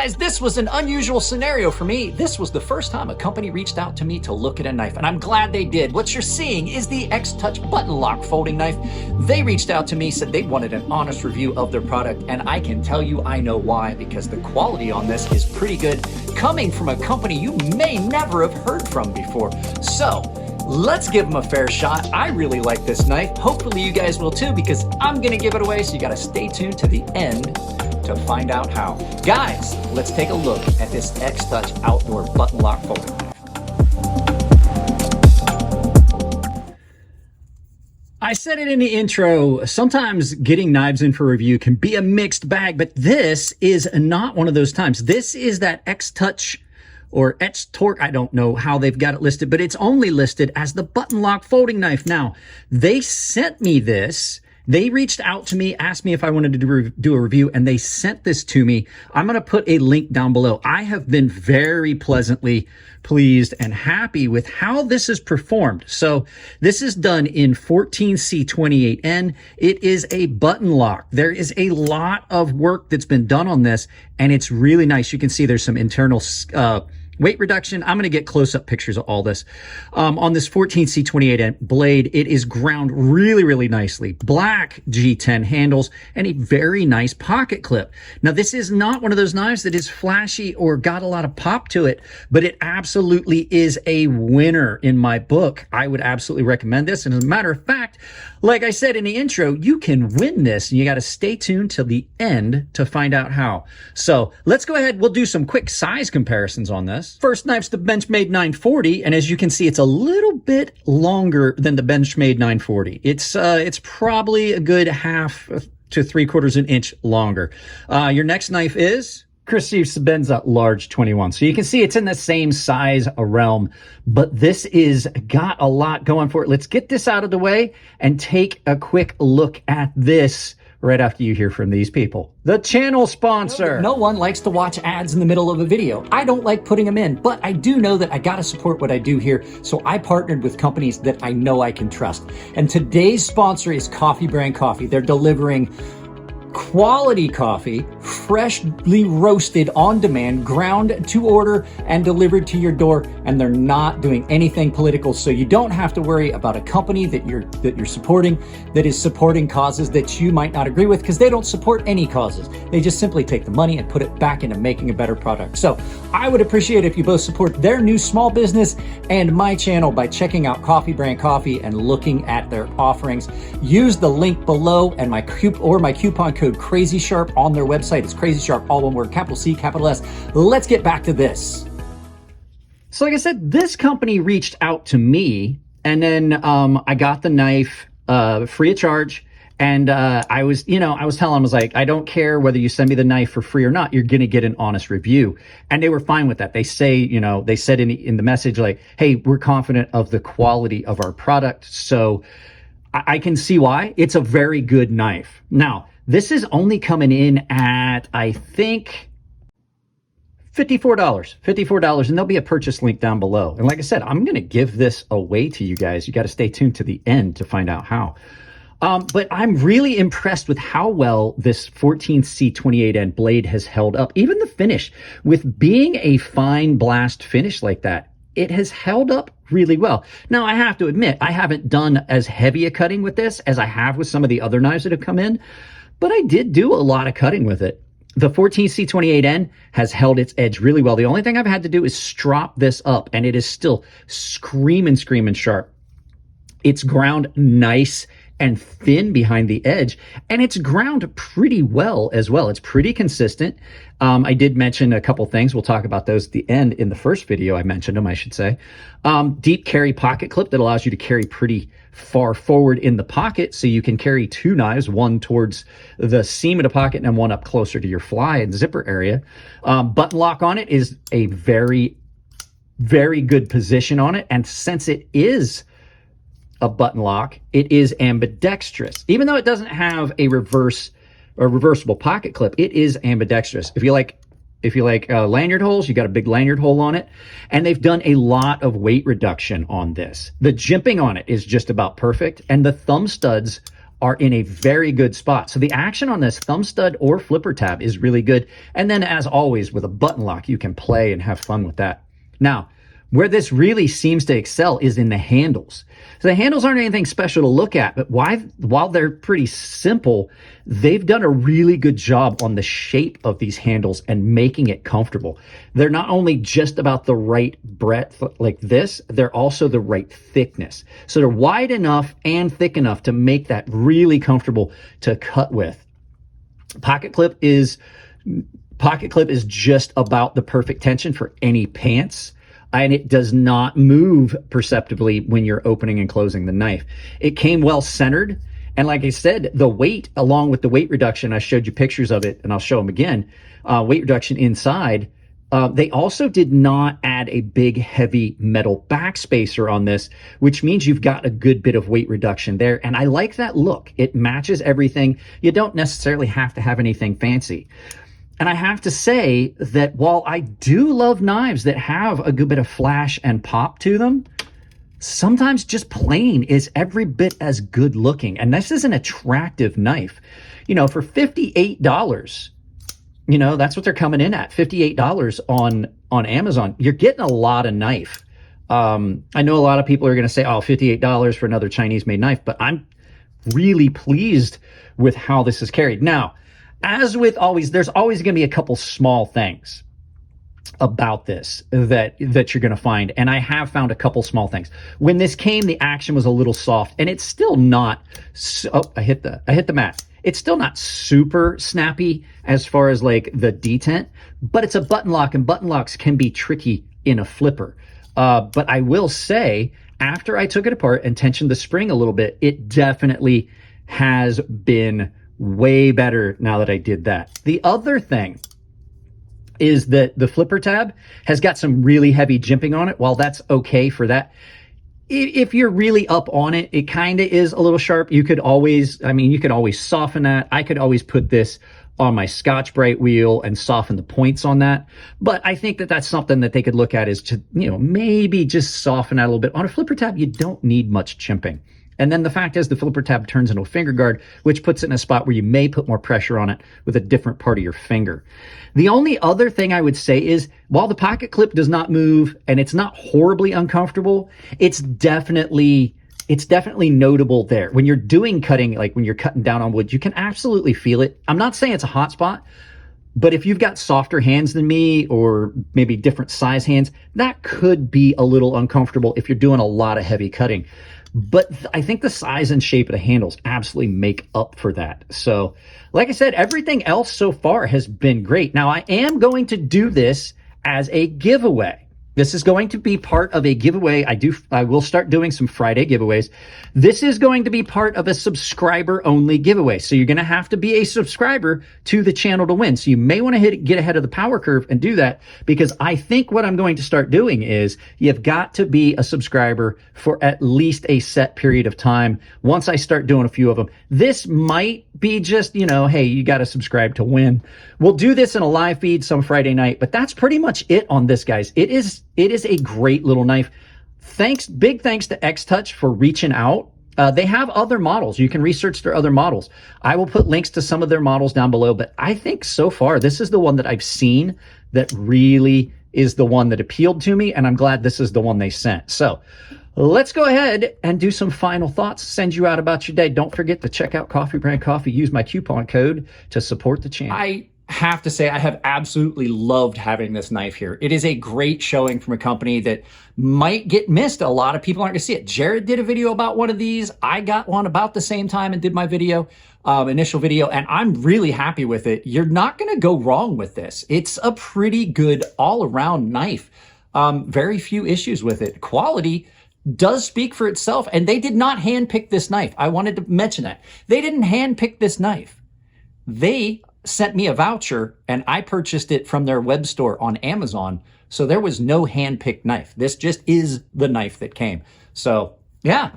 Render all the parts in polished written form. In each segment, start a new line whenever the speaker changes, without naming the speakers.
Guys, this was an unusual scenario for me. This was the first time a company reached out to me to look at a knife, and I'm glad they did. What you're seeing is the X-Touch button lock folding knife. They reached out to me, said they wanted an honest review of their product, and I can tell you I know why, because the quality on this is pretty good, coming from a company you may never have heard from before. So, let's give them a fair shot. I really like this knife. Hopefully you guys will too, because I'm gonna give it away, so you gotta stay tuned to the end to find out how. Guys, let's take a look at this X-Touch outdoor button lock folding knife. I said it in the intro, sometimes getting knives in for review can be a mixed bag, but this is not one of those times. This is that X-Touch or X-Torque, I don't know how they've got it listed, but it's only listed as the button lock folding knife. Now, they sent me this. They reached out to me, asked me if I wanted to do a review, and they sent this to me. I'm going to put a link down below. I have been very pleasantly pleased and happy with how this is performed. So this is done in 14C28N. It is a button lock. There is a lot of work that's been done on this, and it's really nice. You can see there's some internal weight reduction. I'm going to get close-up pictures of all this. On this 14C28N blade, it is ground really, really nicely. Black G10 handles and a very nice pocket clip. Now, this is not one of those knives that is flashy or got a lot of pop to it, but it absolutely is a winner in my book. I would absolutely recommend this. And as a matter of fact, like I said in the intro, you can win this, and you got to stay tuned till the end to find out how. So let's go ahead. We'll do some quick size comparisons on this. First knife's the Benchmade 940, and as you can see, it's a little bit longer than the Benchmade 940. It's probably a good 1/2 to 3/4 inch longer. Your next knife is Christie's Sebenza Large 21. So you can see it's in the same size realm, but this is got a lot going for it. Let's get this out of the way and take a quick look at this right after you hear from these people. The channel sponsor. No one likes to watch ads in the middle of a video. I don't like putting them in, but I do know that I gotta support what I do here, so I partnered with companies that I know I can trust. And today's sponsor is Coffee Brand Coffee. They're delivering quality coffee, freshly roasted on demand, ground to order and delivered to your door, and they're not doing anything political, so you don't have to worry about a company that you're supporting that is supporting causes that you might not agree with, because they don't support any causes. They just simply take the money and put it back into making a better product. So I would appreciate if you both support their new small business and my channel by checking out Coffee Brand Coffee and looking at their offerings. Use the link below and my coupon code Crazy Sharp on their website. It's Crazy Sharp, all one word, capital C, capital S. Let's get back to this. So like I said, this company reached out to me, and then I got the knife free of charge. And I was telling them, I was like, I don't care whether you send me the knife for free or not, you're going to get an honest review. And they were fine with that. They say, they said in the message, like, hey, we're confident of the quality of our product. So I can see why. It's a very good knife. Now, this is only coming in at, I think, $54, and there'll be a purchase link down below. And like I said, I'm going to give this away to you guys. You got to stay tuned to the end to find out how. But I'm really impressed with how well this 14C28N blade has held up. Even the finish, with being a fine blast finish like that, it has held up really well. Now, I have to admit, I haven't done as heavy a cutting with this as I have with some of the other knives that have come in, but I did do a lot of cutting with it. The 14C28N has held its edge really well. The only thing I've had to do is strop this up, and it is still screaming sharp. It's ground nice and thin behind the edge, and it's ground pretty well as well. It's pretty consistent. I did mention a couple things. We'll talk about those at the end. In the first video, I mentioned them, I should say. Deep carry pocket clip that allows you to carry pretty far forward in the pocket, so you can carry two knives, one towards the seam of the pocket and one up closer to your fly and zipper area. Button lock on it is a very, very good position on it, and since it is a button lock, it is ambidextrous. Even though it doesn't have a reversible pocket clip, it is ambidextrous. If you like lanyard holes, you got a big lanyard hole on it, and they've done a lot of weight reduction on this. The jimping on it is just about perfect, and the thumb studs are in a very good spot. So the action on this thumb stud or flipper tab is really good. And then as always with a button lock, you can play and have fun with that. Now, where this really seems to excel is in the handles. So the handles aren't anything special to look at, but while they're pretty simple, they've done a really good job on the shape of these handles and making it comfortable. They're not only just about the right breadth like this, they're also the right thickness. So they're wide enough and thick enough to make that really comfortable to cut with. Pocket clip is just about the perfect tension for any pants. And it does not move perceptibly when you're opening and closing the knife. It came well centered. And like I said, the weight, along with the weight reduction, I showed you pictures of it and I'll show them again, weight reduction inside. They also did not add a big, heavy metal backspacer on this, which means you've got a good bit of weight reduction there. And I like that look. It matches everything. You don't necessarily have to have anything fancy. And I have to say that while I do love knives that have a good bit of flash and pop to them, sometimes just plain is every bit as good looking. And this is an attractive knife. You know, for $58, you know, that's what they're coming in at, $58 on Amazon. You're getting a lot of knife. I know a lot of people are going to say, oh, $58 for another Chinese-made knife, but I'm really pleased with how this is carried. Now, as with always, there's always going to be a couple small things about this that you're going to find. And I have found a couple small things. When this came, the action was a little soft, and it's still not, I hit the mat. It's still not super snappy as far as like the detent, but it's a button lock, and button locks can be tricky in a flipper. But I will say, after I took it apart and tensioned the spring a little bit, it definitely has been way better now that I did that. The other thing is that the flipper tab has got some really heavy jimping on it. While that's okay for that, if you're really up on it, it kind of is a little sharp. You could always soften that. I could always put this on my Scotch-Brite wheel and soften the points on that. But I think that that's something that they could look at, is to, you know, maybe just soften that a little bit. On a flipper tab, you don't need much jimping. And then the fact is the flipper tab turns into a finger guard, which puts it in a spot where you may put more pressure on it with a different part of your finger. The only other thing I would say is, while the pocket clip does not move and it's not horribly uncomfortable, it's definitely notable there. When you're doing cutting, like when you're cutting down on wood, you can absolutely feel it. I'm not saying it's a hot spot, but if you've got softer hands than me, or maybe different size hands, that could be a little uncomfortable if you're doing a lot of heavy cutting. But I think the size and shape of the handles absolutely make up for that. So, like I said, everything else so far has been great. Now, I am going to do this as a giveaway. This is going to be part of a giveaway. I will start doing some Friday giveaways. This is going to be part of a subscriber only giveaway. So you're going to have to be a subscriber to the channel to win. So you may want to get ahead of the power curve and do that, because I think what I'm going to start doing is you've got to be a subscriber for at least a set period of time. Once I start doing a few of them, this might be just, you know, hey, you got to subscribe to win. We'll do this in a live feed some Friday night, but that's pretty much it on this, guys. It is a great little knife. Big thanks to X-Touch for reaching out. They have other models. You can research their other models. I will put links to some of their models down below, but I think so far this is the one that I've seen that really is the one that appealed to me, and I'm glad this is the one they sent. So let's go ahead and do some final thoughts, send you out about your day. Don't forget to check out Coffee Brand Coffee. Use my coupon code to support the channel.
I have to say, I have absolutely loved having this knife here. It is a great showing from a company that might get missed. A lot of people aren't gonna see it. Jared did a video about one of these. I got one about the same time and did my video, initial video, and I'm really happy with it. You're not gonna go wrong with this. It's a pretty good all-around knife. Very few issues with it. Quality does speak for itself, and they did not handpick this knife. I wanted to mention that. They didn't handpick this knife. They sent me a voucher and I purchased it from their web store on Amazon. So there was no hand-picked knife. This just is the knife that came. So yeah,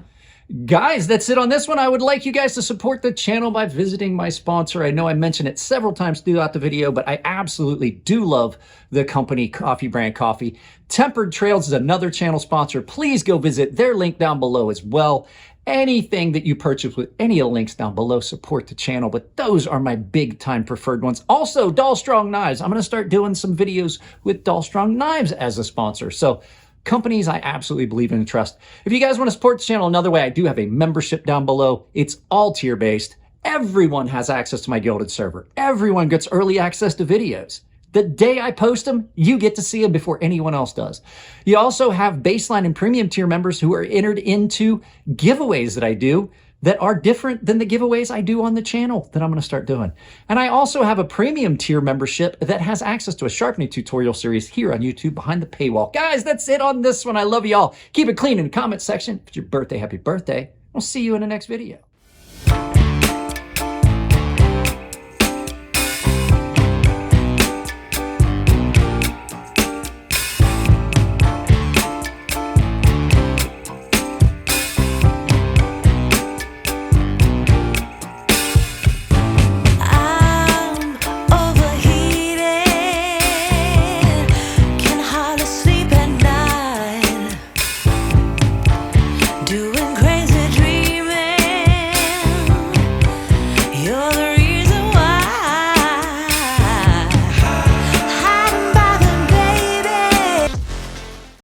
guys, that's it on this one. I would like you guys to support the channel by visiting my sponsor. I know I mentioned it several times throughout the video, but I absolutely do love the company Coffee Brand Coffee. Tempered Trails is another channel sponsor. Please go visit their link down below as well. Anything that you purchase with any of the links down below support the channel, but those are my big time preferred ones. Also, Doll Strong Knives. I'm going to start doing some videos with Doll Strong Knives as a sponsor. So companies I absolutely believe in and trust. If you guys want to support the channel another way, I do have a membership down below. It's all tier based. Everyone has access to my Gilded server. Everyone gets early access to videos. The day I post them, you get to see them before anyone else does. You also have baseline and premium tier members who are entered into giveaways that I do that are different than the giveaways I do on the channel that I'm going to start doing. And I also have a premium tier membership that has access to a sharpening tutorial series here on YouTube behind the paywall. Guys, that's it on this one. I love you all. Keep it clean in the comment section. If it's your birthday, happy birthday. I'll see you in the next video.